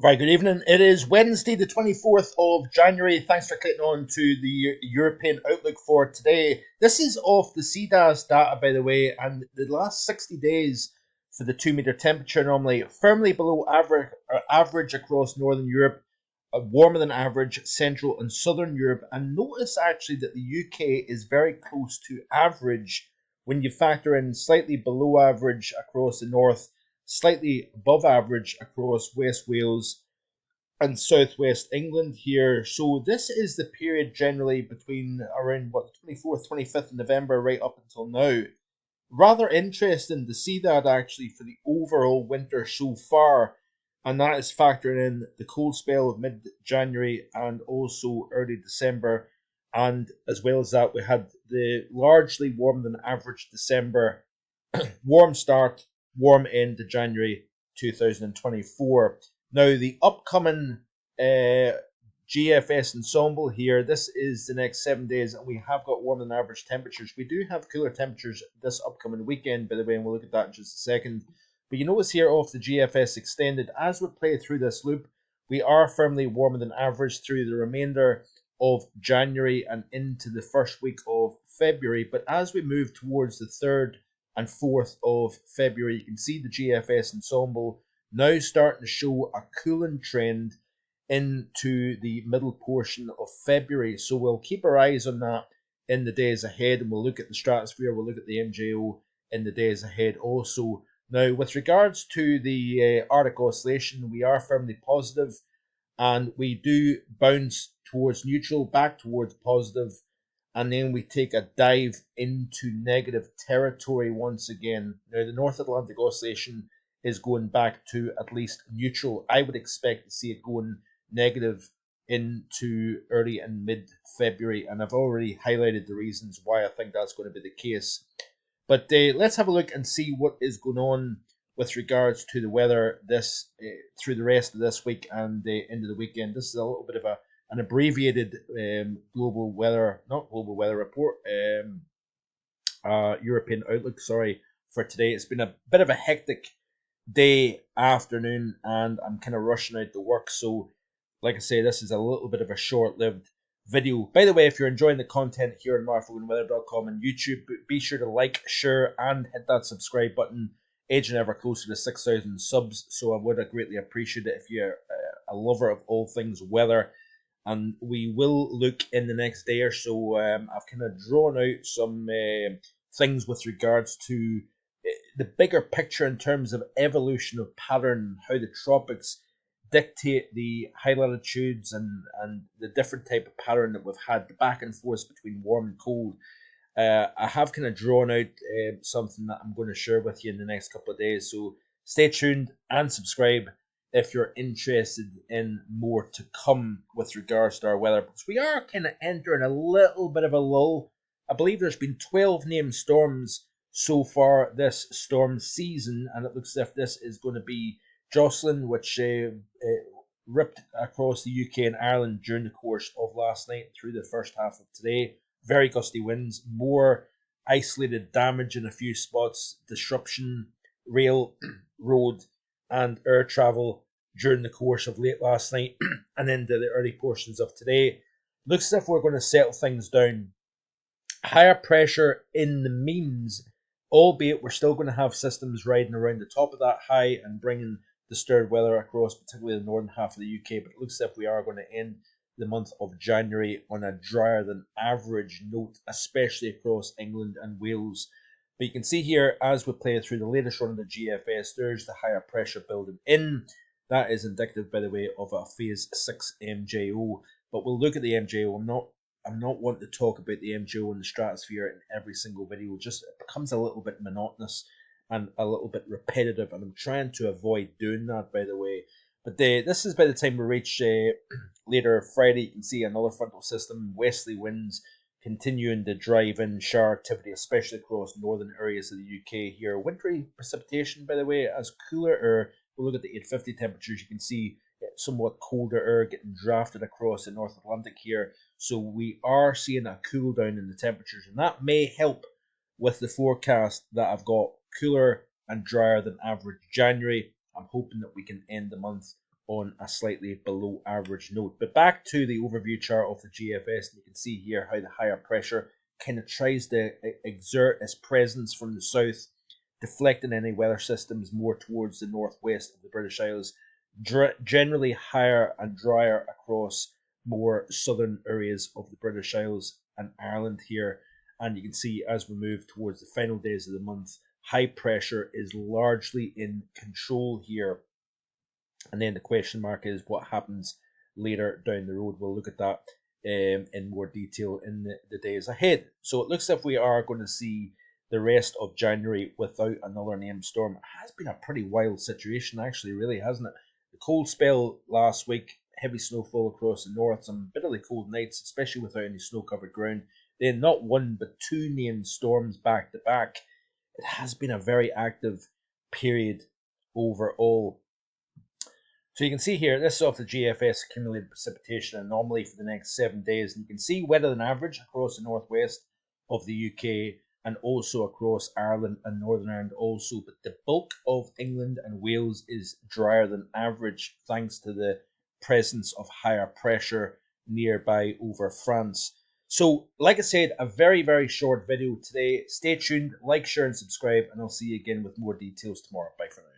Very good evening. It is Wednesday, the 24th of January. Thanks for clicking on to the European Outlook for today. This is off the CDAS data, by the way, and the last 60 days for the 2 meter temperature anomaly firmly below average across Northern Europe, warmer than average Central and Southern Europe. And notice actually that the UK is very close to average when you factor in slightly below average across the north, slightly above average across West Wales and southwest England here. So this is the period generally between around what, the 24th, 25th of November right up until now. Rather interesting to see that actually for the overall winter so far, and that is factoring in the cold spell of mid-January and also early December, and as well as that we had the largely warmer than average December, warm start, warm end to January 2024. Now, the upcoming GFS ensemble here, this is the next 7 days, and we have got warmer than average temperatures. We do have cooler temperatures this upcoming weekend, by the way, and we'll look at that in just a second. But you notice here off the GFS extended, as we play through this loop, we are firmly warmer than average through the remainder of January and into the first week of February. But as we move towards the 3rd and 4th of February, you can see the GFS ensemble now starting to show a cooling trend into the middle portion of February. So we'll keep our eyes on that in the days ahead, and we'll look at the stratosphere, we'll look at the MJO in the days ahead also. Now, with regards to the Arctic oscillation, we are firmly positive, and we do bounce towards neutral, back towards positive, and then we take a dive into negative territory once again. Now, the North Atlantic oscillation is going back to at least neutral. I would expect to see it going negative into early and mid-February, and I've already highlighted the reasons why I think that's going to be the case. But let's have a look and see what is going on with regards to the weather this through the rest of this week and into the weekend. This is a little bit of an abbreviated global weather, not global weather report, European Outlook, sorry, for today. It's been a bit of a hectic day, afternoon, and I'm kind of rushing out to work. So, like I say, this is a little bit of a short-lived video. By the way, if you're enjoying the content here on marfoganweather.com and YouTube, be sure to like, share, and hit that subscribe button. Edging ever closer to 6,000 subs, so I would greatly appreciate it if you're a lover of all things weather. And we will look in the next day or so. I've kind of drawn out some things with regards to the bigger picture in terms of evolution of pattern, how the tropics dictate the high latitudes and the different type of pattern that we've had, the back and forth between warm and cold. I have kind of drawn out something that I'm going to share with you in the next couple of days. So stay tuned and subscribe if you're interested in more to come with regards to our weather, because we are kind of entering a little bit of a lull. I believe there's been 12 named storms so far this storm season, and it looks as if this is going to be Jocelyn, which ripped across the UK and Ireland during the course of last night through the first half of today. Very gusty winds, more isolated damage in a few spots, disruption, rail, road, and air travel during the course of late last night and into the early portions of today. Looks as if we're going to settle things down. Higher pressure in the means, albeit we're still going to have systems riding around the top of that high and bringing disturbed weather across, particularly the northern half of the UK. But it looks as if we are going to end the month of January on a drier than average note, especially across England and Wales. But you can see here, as we play through the latest run of the GFS, there's the higher pressure building in. That is indicative, by the way, of a phase 6 MJO. But we'll look at the MJO. I'm not wanting to talk about the MJO and the stratosphere in every single video. Just it becomes a little bit monotonous and a little bit repetitive, and I'm trying to avoid doing that, by the way. But this is by the time we reach later Friday. You can see another frontal system, westerly winds continuing to drive in shower activity, especially across northern areas of the UK here. Wintry precipitation, by the way, as cooler air. We'll look at the 850 temperatures. You can see somewhat colder air getting drafted across the North Atlantic here. So we are seeing a cool down in the temperatures, and that may help with the forecast that I've got. Cooler and drier than average January. I'm hoping that we can end the month on a slightly below average note. But back to the overview chart of the GFS, you can see here how the higher pressure kind of tries to exert its presence from the south, deflecting any weather systems more towards the northwest of the British Isles, generally higher and drier across more southern areas of the British Isles and Ireland here. And you can see as we move towards the final days of the month, high pressure is largely in control here. And then the question mark is what happens later down the road. We'll look at that in more detail in the days ahead. So it looks like we are going to see the rest of January without another named storm. It has been a pretty wild situation, actually, really, hasn't it? The cold spell last week, heavy snowfall across the north, some bitterly cold nights, especially without any snow-covered ground. Then not one but two named storms back to back. It has been a very active period overall. So you can see here, this is off the GFS accumulated precipitation anomaly for the next 7 days. And you can see wetter than average across the northwest of the UK and also across Ireland and Northern Ireland also. But the bulk of England and Wales is drier than average thanks to the presence of higher pressure nearby over France. So, like I said, a very, very short video today. Stay tuned, like, share, and subscribe, and I'll see you again with more details tomorrow. Bye for now.